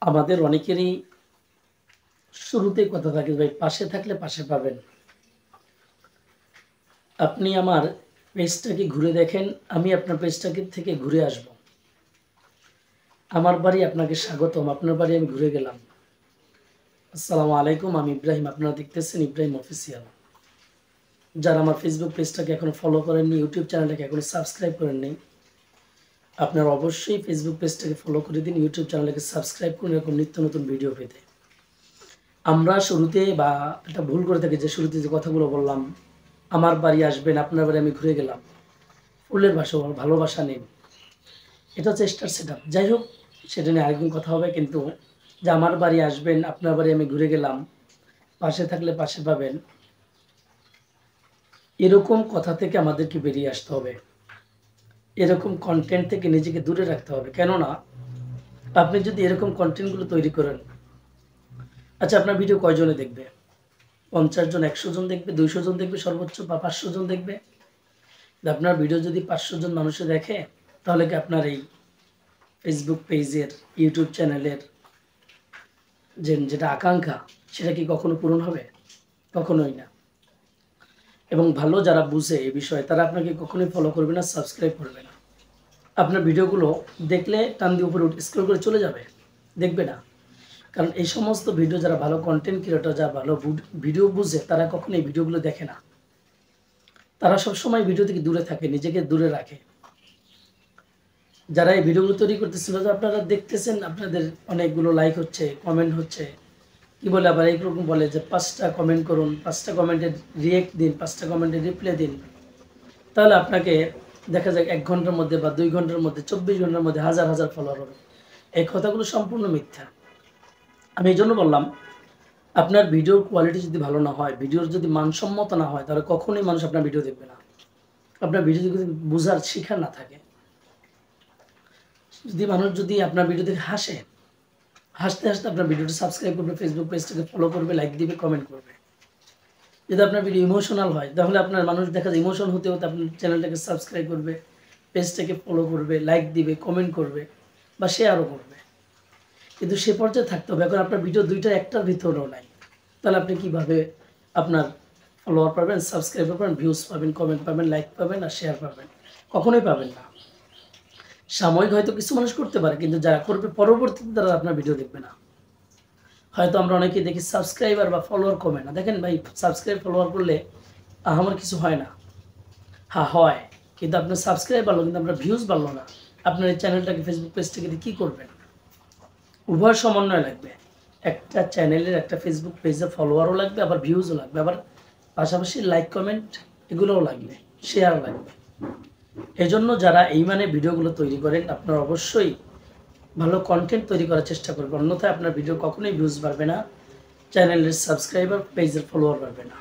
আমাদের অনেকেরই শুরুতেই কথা থাকে ভাই পাশে থাকলে পাশে পাবেন। আপনি আমার পেজটাকে ঘুরে দেখেন, আমি আপনার পেজটাকে থেকে ঘুরে আসব। আমার বাড়ি আপনাকে স্বাগতম, আপনার বাড়ি আমি ঘুরে গেলাম। আসসালামু আলাইকুম, আমি ইব্রাহিম, আপনারা দেখতেছেন ইব্রাহিম অফিসিয়াল। যারা আমার ফেসবুক পেজটাকে এখনো ফলো করেননি, ইউটিউব চ্যানেলটাকে এখনো সাবস্ক্রাইব করেননি, আপনারা অবশ্যই ফেসবুক পেজটাকে ফলো করে দিন, ইউটিউব চ্যানেলটাকে সাবস্ক্রাইব করুন এরকম নিত্য নতুন ভিডিও পেতে। আমরা শুরুতে বা একটা ভুল করে থাকি যে শুরুতে যে কথাগুলো বললাম, আমার বাড়ি আসবেন, আপনার বাড়ি আমি ঘুরে গেলাম, ফুলের ভালোবাসা নেই, এটা চেষ্টার সেট আপ। যাই হোক, সেটা নিয়ে আরেকদিন কথা হবে। কিন্তু যে আমার বাড়ি আসবেন, আপনার বাড়ি আমি ঘুরে গেলাম, পাশে থাকলে পাশে পাবেন, এরকম কথা থেকে আমাদেরকে বেরিয়ে আসতে হবে। এরকম কন্টেন্ট থেকে নিজেকে দূরে রাখতে হবে। কেননা আপনি যদি এরকম কন্টেন্টগুলো তৈরি করেন, আচ্ছা আপনার ভিডিও কয়জনে দেখবে? 50 জন, 100 জন দেখবে, 200 জন দেখবে সর্বোচ্চ, বা 500 জন দেখবে। আপনার ভিডিও যদি 500 জন মানুষে দেখে, তাহলে কি আপনার এই ফেসবুক পেজের, ইউটিউব চ্যানেলের যেটা আকাঙ্ক্ষা, সেটা কি কখনো পূরণ হবে? কখনোই না। এবং ভালো যারা বুঝে এই বিষয়ে, তারা আপনাকে কখনোই ফলো করবে না, সাবস্ক্রাইব করবে না। আপনার ভিডিওগুলো দেখলে টান দিয়ে উপরে স্ক্রল করে চলে যাবে, দেখবে না। কারণ এই সমস্ত ভিডিও, যারা ভালো কন্টেন্ট ক্রিয়েটর, যারা ভালো ভিডিও বুঝে, তারা কখনো এই ভিডিওগুলো দেখে না। তারা সবসময় ভিডিও থেকে দূরে থাকে, নিজেকে দূরে রাখে। যারা এই ভিডিওগুলো তৈরি করতেছিল, আপনারা দেখতেছেন, আপনাদের অনেকগুলো লাইক হচ্ছে, কমেন্ট হচ্ছে, কি বলে আবার এইরকম বলে যে 5টা কমেন্ট করুন, 5টা কমেন্টের রিয়েক্ট দিন, 5টা কমেন্টের রিপ্লাই দিন। তাহলে আপনাকে দেখা যায় 1 ঘন্টার মধ্যে বা 2 ঘন্টার মধ্যে, 24 ঘন্টার মধ্যে হাজার হাজার ফলোয়ার হবে। এই কথাগুলো সম্পূর্ণ মিথ্যা। আমি এই জন্য বললাম, আপনার ভিডিওর কোয়ালিটি যদি ভালো না হয়, ভিডিওর যদি মানসম্মত না হয়, তাহলে কখনোই মানুষ আপনার ভিডিও দেখবে না। আপনার ভিডিও যদি বোঝার শিক্ষা না থাকে, যদি আপনার ভিডিও দেখে হাসে, হাসতে হাসতে আপনার ভিডিওটা সাবস্ক্রাইব করবে, ফেসবুক পেজটাকে ফলো করবে, লাইক দিবে, কমেন্ট করবে। যদি আপনার ভিডিও ইমোশনাল হয়, তাহলে আপনার মানুষ দেখা যায় ইমোশন হতে হতে আপনার চ্যানেলটাকে সাবস্ক্রাইব করবে, পেজটাকে ফলো করবে, লাইক দিবে, কমেন্ট করবে, বা শেয়ারও করবে। কিন্তু সে পর্যায়ে থাকতে হবে। এখন আপনার ভিডিও দুইটার একটার ভিতরেও নাই, তাহলে আপনি কিভাবে আপনার ফলোয়ার পাবেন, সাবস্ক্রাইবার পাবেন, ভিউজ পাবেন, কমেন্ট পাবেন, লাইক পাবেন আর শেয়ার পাবেন? কখনোই পাবেন না। সাময়িক হয়তো কিছু মানুষ করতে পারে, কিন্তু যারা করবে পরবর্তীতে, তারা আপনার ভিডিও দেখবে না। হয়তো আমরা অনেকেই দেখি সাবস্ক্রাইবার বা ফলোয়ার কমে না। দেখেন ভাই, সাবস্ক্রাইব ফলোয়ার করলে আমার কিছু হয় না। হ্যাঁ হয়, কিন্তু আপনার সাবস্ক্রাইব বাড়লো, কিন্তু আপনার ভিউজ বাড়লো না। আপনার এই চ্যানেলটাকে, ফেসবুক পেজটাকে কী করবেন? উভয় সমন্বয় লাগবে। একটা চ্যানেলের, একটা ফেসবুক পেজের ফলোয়ারও লাগবে, আবার ভিউজও লাগবে, আবার পাশাপাশি লাইক, কমেন্ট এগুলোও লাগবে, শেয়ারও লাগবে। এজন্য যারা এই মানে ভিডিওগুলো তৈরি করেন, আপনারা অবশ্যই ভালো কন্টেন্ট তৈরি করার চেষ্টা করবেন। অন্যথায় আপনার ভিডিও কখনোই ভিউজ বাড়বে না, চ্যানেলের সাবস্ক্রাইবার, পেজের ফলোয়ার বাড়বে না।